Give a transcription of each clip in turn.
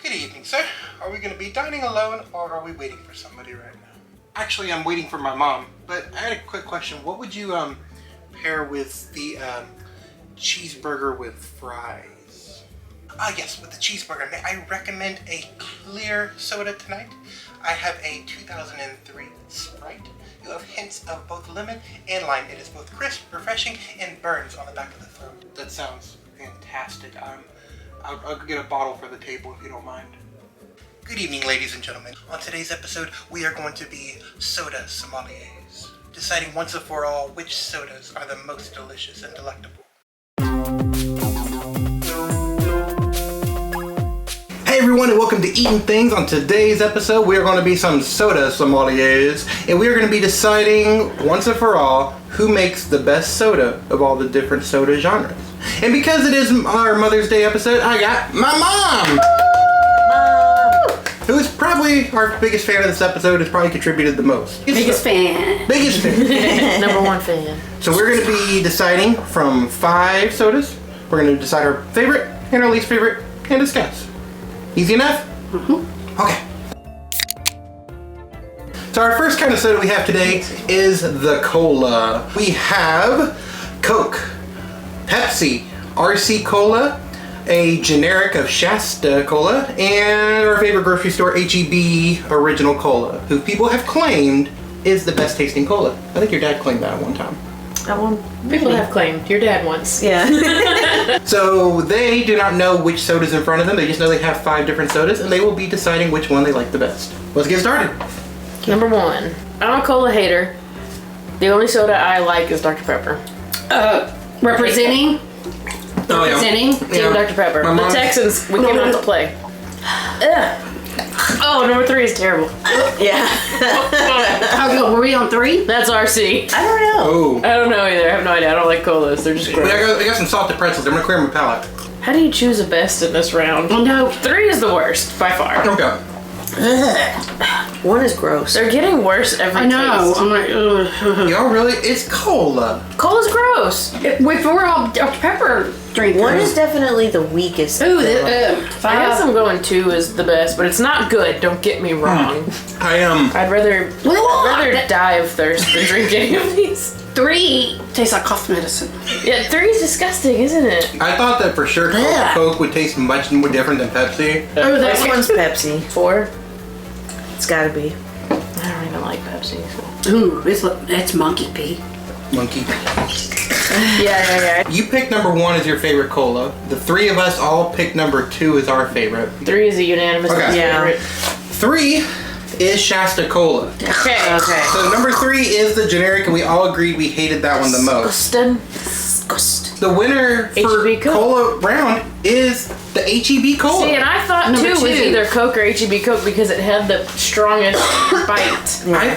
Good evening, sir. Are we going to be dining alone or are we waiting for somebody right now? Actually, I'm waiting for my mom, but I had a quick question. What would you pair with the cheeseburger with fries? Yes, with the cheeseburger. May I recommend a clear soda tonight? I have a 2003 Sprite. You have hints of both lemon and lime. It is both crisp, refreshing, and burns on the back of the throat. That sounds fantastic. I'll get a bottle for the table if you don't mind. Good evening, ladies and gentlemen. On today's episode, we are going to be soda sommeliers, deciding once and for all which sodas are the most delicious and delectable. Hey everyone, and welcome to Eating Things. On today's episode, we are going to be some soda sommeliers, and we are going to be deciding once and for all who makes the best soda of all the different soda genres. And because it is our Mother's Day episode, I got my mom! Who is probably our biggest fan of this episode, has probably contributed the most. Biggest fan. Biggest fan. Number one fan. So we're going to be deciding from 5 sodas. We're going to decide our favorite and our least favorite and discuss. Easy enough? Mm-hmm. Okay. So our first kind of soda we have today is the cola. We have Coke, Pepsi, RC Cola, a generic of Shasta Cola, and our favorite grocery store, H-E-B Original Cola, who people have claimed is the best tasting cola. I think your dad claimed that at one time. People have claimed. Your dad once. Yeah. So they do not know which soda's in front of them. They just know they have 5 different sodas, and they will be deciding which one they like the best. Let's get started. Number 1. I'm a cola hater. The only soda I like is Dr. Pepper. Representing Team Dr. Pepper. The Texans, we came out to play. Oh, number 3 is terrible. Yeah. Oh, Were we on 3? That's RC. I don't know. Oh. I don't know either. I have no idea. I don't like colas. They're just gross. I got some salted pretzels. I'm gonna clear my palate. How do you choose a best in this round? No. 3 is the worst, by far. Okay. 1 is gross. They're getting worse every I know. taste. I'm like, ugh. Y'all really? It's cola. Cola's gross. If we're all Dr. Pepper drinkers. 1 is definitely the weakest. Ooh, I 5. guess I'm going 2 is the best, but it's not good. Don't get me wrong. I'd rather die of thirst than drink any of these. 3 tastes like cough medicine. Yeah, 3 is disgusting, isn't it? I thought that for sure Coke would taste much more different than Pepsi. Oh, This one's Pepsi. 4. It's gotta be. I don't even like Pepsi. So. Ooh, it's monkey pee. Monkey. Yeah. You picked number 1 as your favorite cola. The 3 of us all picked number 2 as our favorite. 3 is a unanimous favorite. 3 is Shasta Cola. Okay. So number 3 is the generic, and we all agreed we hated that one the most. Disgusting. The winner for H-E-B Coke. Cola round is the H-E-B Cola. See, and I thought Number 2 was 2. either Coke or H-E-B Coke because it had the strongest bite. I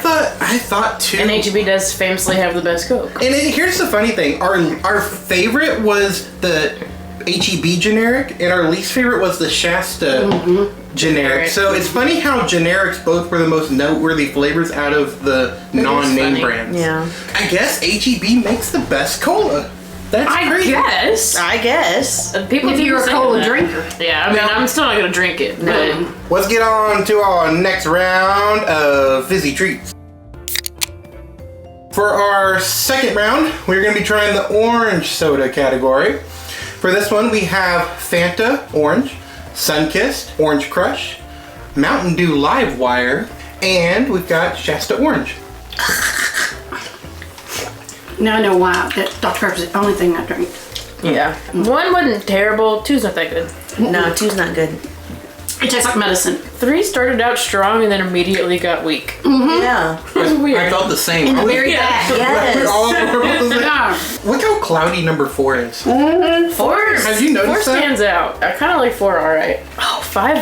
thought too. And H-E-B does famously have the best Coke. And here's the funny thing: our favorite was the H-E-B generic, and our least favorite was the Shasta generic. So it's funny how generics both were the most noteworthy flavors out of the non-name funny. brands. Yeah. I guess H-E-B makes the best cola. That's crazy. I guess. People If keep you're a saying cola that. drinker. Yeah, I mean, I'm still not gonna drink it, but Let's get on to our next round of fizzy treats. For our second round, we're going to be trying the orange soda category. For this one, we have Fanta Orange, Sunkist Orange Crush, Mountain Dew Live Wire, and we've got Shasta Orange. Now I know why. That Dr. Pepper's the only thing I drink. yeah. 1 wasn't terrible, 2's not that good. No, 2's not good. It tastes like medicine. 3 started out strong and then immediately got weak. Yeah. It was weird. I felt the same. In the very Yeah. back. We're Yes. all about the same. Yeah. Look how cloudy number 4 is. 4 Have you noticed 4 that? stands out. I kind of like 4 alright. Oh, 5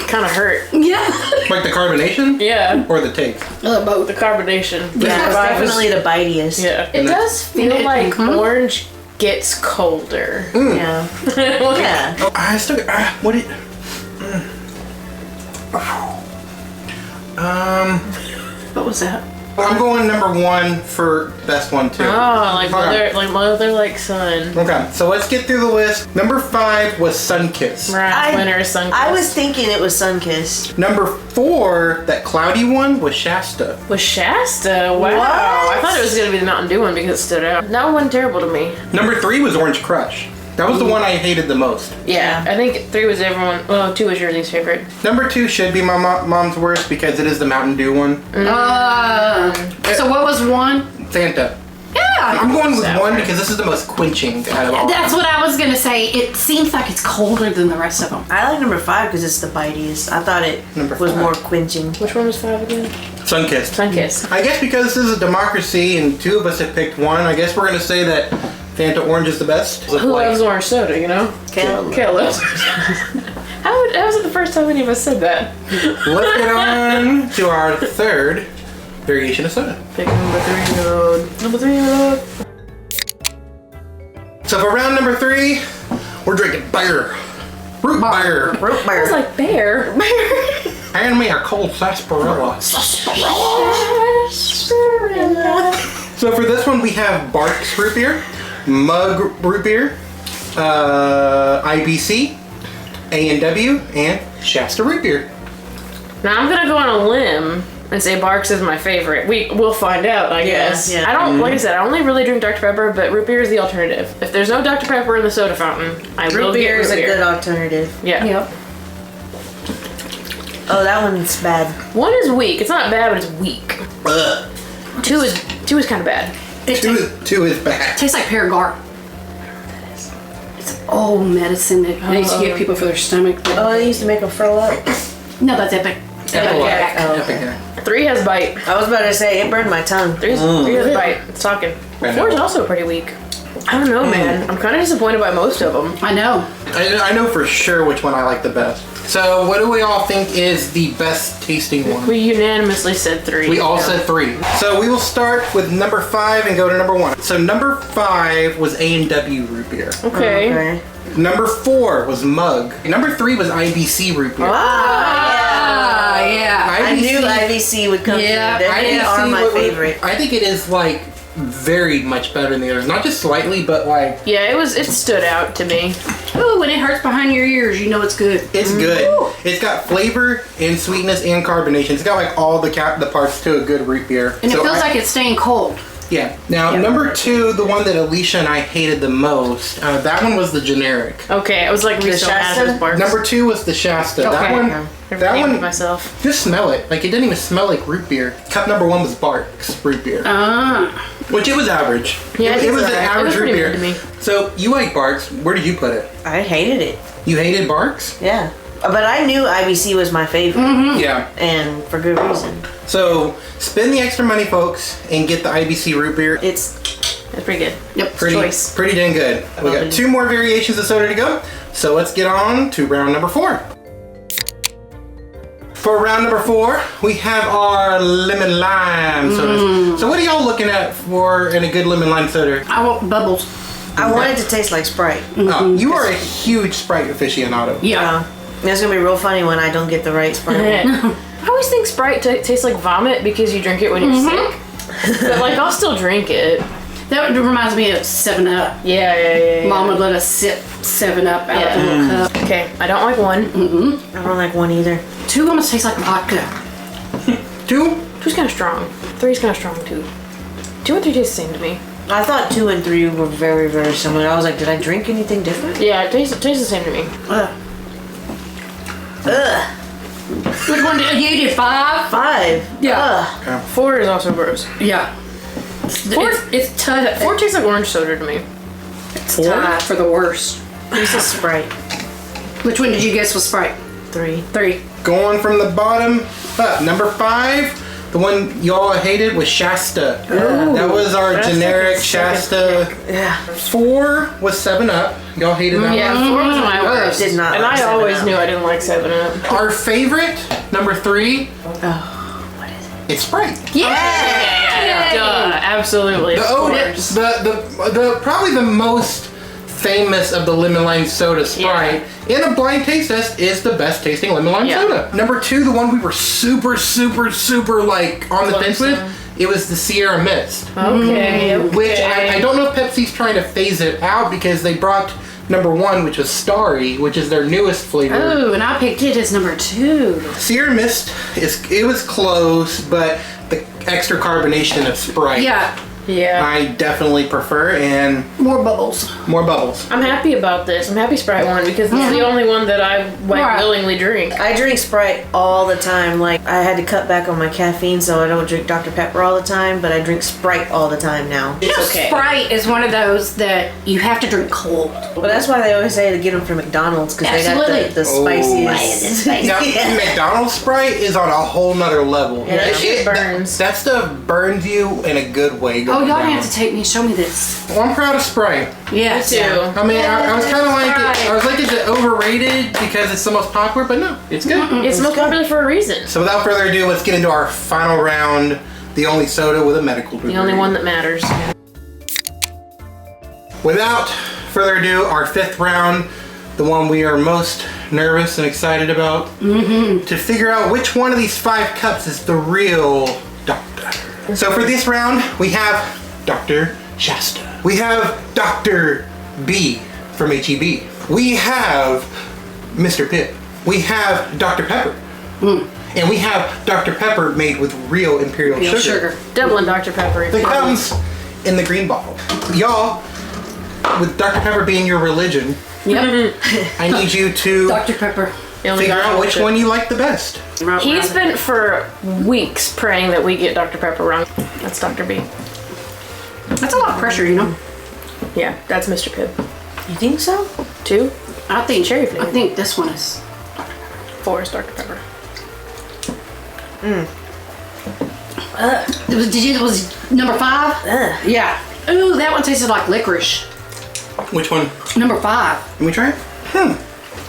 kind of hurt. Yeah. Like the carbonation? Yeah. Or the taste? Both the carbonation. Yeah, it's 5 is- definitely the bitiest. Yeah. It does feel like orange gets colder. Yeah. Yeah. Oh, I still. What did? What was that? I'm going number 1 for best one too. Oh, like Okay. mother, like son. Okay, so let's get through the list. Number 5 was Sunkist. Right, winner Sunkist. I was thinking it was Sunkist. Number 4, that cloudy one, was Shasta. Was Shasta? Wow. What? I thought it was gonna be the Mountain Dew one because it stood out. That one wasn't terrible to me. Number 3 was Orange Crush. That was the one I hated the most. Yeah, I think 3 was everyone. Well, 2 was your least favorite. Number 2 should be my mom's worst because it is the Mountain Dew one. So what was 1? Fanta. Yeah. I'm going with Sour. 1 because this is the most quenching out of all. That's what I was gonna say. It seems like it's colder than the rest of them. I like number 5 because it's the bitiest. I thought it Number was 5. more quenching. Which one was 5 again? Sunkist. Sunkist. I guess because this is a democracy and 2 of us have picked 1, I guess we're gonna say that Fanta Orange is the best. Who loves orange soda, you know? Caleb. Kale loves How was it the first time any of us said that? Let's get on to our 3rd variation of soda. Pick number 3 road. Number 3 road. So for round number 3, we're drinking beer. Root beer. Root I was beer. like bear. Hand me a cold sarsaparilla. So for this one, we have Barks root beer, Mug root beer, IBC, A&W, and Shasta root beer. Now I'm gonna go on a limb and say Barks is my favorite. We'll find out, I guess. yeah. I don't like I said, I only really drink Dr. Pepper, but root beer is the alternative. If there's no Dr. Pepper in the soda fountain, I will Root get beer root is a beer. good alternative. Yeah. Yep. Oh, that one's bad. 1 is weak. It's not bad, but it's weak. Ugh. 2 is kind of bad. It Two is bad. tastes like Paragard. It's old medicine that they used to give people for their stomach. But Oh, they used to make them throw up. no, that's epic. Epic. Oh, Epic. 3 has bite. I was about to say, it burned my tongue. 3 has bite. It's talking. I 4 is know. also pretty weak. I don't know, man. I'm kind of disappointed by most of them. I know. I know for sure which one I like the best. So what do we all think is the best tasting one? We unanimously said 3. We all said 3. So we will start with number 5 and go to number 1. So number 5 was A&W root beer. Okay. Okay. Number 4 was Mug. Number 3 was IBC root beer. Ah, yeah. I knew IBC would come Yeah, through. They are my favorite. I think it is like very much better than the others. Not just slightly, but like Yeah, it stood out to me. Ooh, when it hurts behind your ears, you know it's good. it's good. It's got flavor and sweetness and carbonation. It's got like all the parts to a good root beer. And So it feels I- like it's staying cold. Yeah. Now, number 2, the one that Alicia and I hated the most, that one was the generic. Okay, I was like, we The still have Shasta? those Barks. Number 2 was the Shasta. That Okay. one, Never that named one, myself. just smell it. Like, it didn't even smell like root beer. Cup number 1 was Barks root beer, Ah. which it was average. Yeah, it was an alright. It average was root pretty beer. good to me. So, you like Barks. Where did you put it? I hated it. You hated Barks? Yeah. But I knew IBC was my favorite. Yeah. And for good reason. So, spend the extra money, folks, and get the IBC root beer. It's That's pretty good. Yep. choice. Pretty dang good. We got 2 more variations of soda to go. So let's get on to round number 4. For round number 4, we have our lemon lime sodas. So what are y'all looking at for in a good lemon lime soda? I want bubbles. I want it to taste like Sprite. Oh, you are a huge Sprite aficionado. Yeah. It's gonna be real funny when I don't get the right Sprite. I always think Sprite tastes like vomit because you drink it when you're sick. But like, I'll still drink it. That reminds me of 7-Up. Yeah. Mom would let us sip 7-Up out of the little cup. Okay, I don't like 1. I don't like one either. 2 almost tastes like vodka. 2? 2's kind of strong. 3's kind of strong too. 2 and 3 taste the same to me. I thought 2 and 3 were very, very similar. I was like, did I drink anything different? Yeah, it tastes the same to me. Ugh. Ugh. Which one did you did? 5? 5. Yeah. Ugh. 4 is also gross. Yeah. It's tough. 4 tastes like orange soda to me. It's tied for the worst. This is Sprite. Which one did you guess was Sprite? 3. 3. Going from the bottom up. Number 5, the one y'all hated was Shasta. That was our That's generic like a second Shasta. Yeah. 4 was 7-Up. Y'all hated that Yeah, one? 4 was my worst. Did not And like I always 7-Up. knew I didn't like 7-Up. Our favorite, number 3, What is it? it's Sprite. Yeah. Duh, absolutely. The, of course. the probably the most famous of the lemon lime soda, Sprite, in a blind taste test is the best tasting lemon lime Yeah. soda. Number 2, the one we were super like on the fence with, It was the Sierra Mist. Okay. Which I don't know if Pepsi's trying to phase it out because they brought number 1, which was Starry, which is their newest flavor. Oh, and I picked it as number 2. Sierra Mist it was close, but the extra carbonation of Sprite. Yeah, Yeah. I definitely prefer, and more bubbles. more bubbles. I'm happy about this. I'm happy Sprite won because it's the only one that I Right. willingly drink. I drink Sprite all the time. Like, I had to cut back on my caffeine, so I don't drink Dr. Pepper all the time, but I drink Sprite all the time now. It's okay. Sprite is one of those that you have to drink cold. But that's why they always say to get them from McDonald's, because they got Absolutely. the spiciest. It's spicy. Now, McDonald's Sprite is on a whole nother level. Yeah, that shit burns. That stuff burns you in a good way. Oh, Going y'all down. have to take me and show me this. Well, I'm proud of Sprite. Yes. Me too. I mean, I was kind of like Sprite. it. I was like, is it overrated because it's the most popular? But no, it's good. It's most popular for a reason. So without further ado, let's get into our final round. The only soda with a medical degree. The only one that matters. Without further ado, our 5th round, the one we are most nervous and excited about, to figure out which one of these 5 cups is the real doctor. So for this round, we have Dr. Shasta. We have Dr. B from HEB. We have Mr. Pibb. We have Dr. Pepper. And we have Dr. Pepper made with real imperial Real sugar. Dublin Dr. Pepper. That comes in the green bottle. Y'all, with Dr. Pepper being your religion, Yep. I need you to Dr. Pepper. The only figure Dr. out which Pepper. one you like the best. He's been for weeks praying that we get Dr. Pepper wrong. That's Dr. B. That's a lot of pressure, you know. Yeah, that's Mr. Pibb. You think so? 2, I think Cherry I flavored. think this one is. 4 is Dr. Pepper. It was number 5? Ugh. Yeah. Ooh, that one tasted like licorice. Which one? Number 5. Let me try it.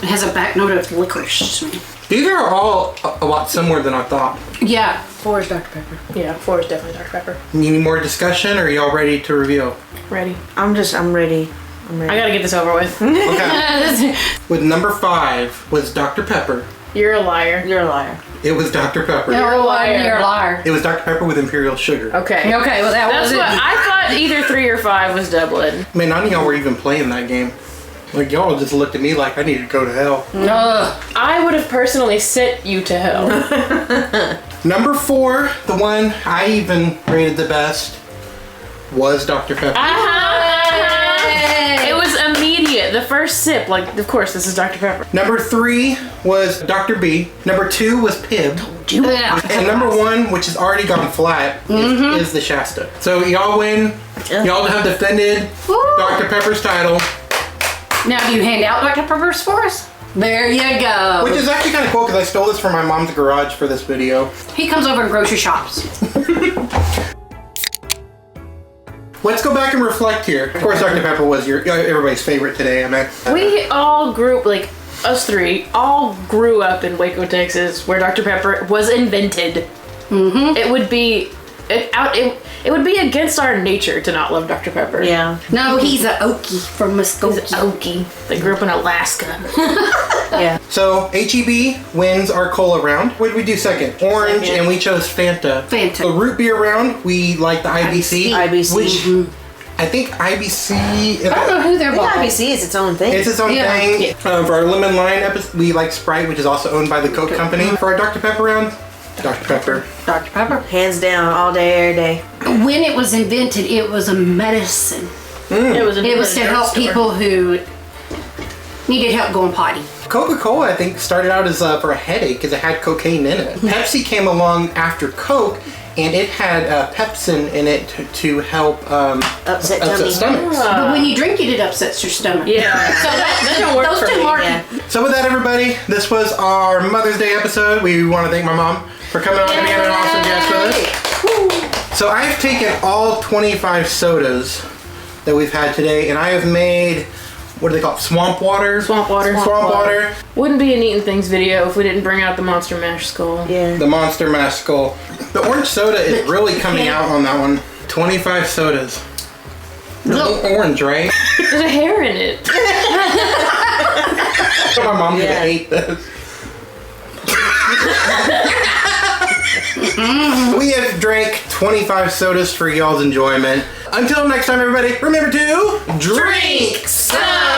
It has a back note of licorice to me. These are all a lot similar than I thought. Yeah. 4 is Dr. Pepper. Yeah, 4 is definitely Dr. Pepper. Need any more discussion, or are y'all ready to reveal? Ready? I'm ready. I gotta get this over with. Okay. With number 5 was Dr. Pepper. You're a liar. You're a liar. It was Dr. Pepper. You're a liar. You're a liar. It was Dr. Pepper with imperial sugar. Okay. Okay, well that That's was it. what I thought. Either 3 or 5 was Dublin. Man, none of y'all were even playing that game. Like, y'all just looked at me like I needed to go to hell. Ugh. I would have personally sent you to hell. Number 4, the one I even rated the best, was Dr. Pepper. It was immediate. The first sip, like, of course, this is Dr. Pepper. Number 3 was Dr. B. Number 2 was Pibb. Yeah. And number 1, which has already gone flat, is the Shasta. So y'all win. Y'all have defended Woo. Dr. Pepper's title, Now, do you hand out Dr. Pepper's for us? There you go. which is actually kind of cool because I stole this from my mom's garage for this video. He comes over and grocery shops. Let's go back and reflect here. Of course, Dr. Pepper was everybody's favorite today. I mean, We all grew, like, us 3 all grew up in Waco, Texas, where Dr. Pepper was invented. It would be it would be against our nature to not love Dr. Pepper. Yeah. No, he's a Okie from Muskogee. Okie. They grew up in Alaska. Yeah. so HEB wins our cola round. What did we do second? Orange, Second. and we chose Fanta. Fanta. The root beer round, we like the IBC. IBC. Which I think IBC. I don't know who they're I think by. IBC is its own thing. It's its own Yeah. thing. For our lemon lime episode, we like Sprite, which is also owned by the Coke company. For our Dr. Pepper round, Dr. Pepper. Dr. Pepper. Hands down, all day, every day. When it was invented, it was a medicine. It was It was to help people who needed help going potty. Coca-Cola, I think, started out as for a headache because it had cocaine in it. Pepsi came along after Coke, and it had pepsin in it to help Upset tummy. stomachs. But when you drink it, it upsets your stomach. Yeah. So That don't work those for two me. mark. Yeah. So with that, everybody, this was our Mother's Day episode. We want to thank my mom for coming on and being an awesome guest with us. So I've taken all 25 sodas that we've had today, and I have made, what do they call it? Swamp water? Swamp water. Swamp water. Wouldn't be an Eating Things video if we didn't bring out the Monster Mash skull. Yeah. The Monster Mash Skull. The orange soda is really coming out on that one. 25 sodas. Look. Orange, right? There's a hair in it. My mom's Yeah. gonna hate this. We have drank 25 sodas for y'all's enjoyment. Until next time, everybody, remember to drink some.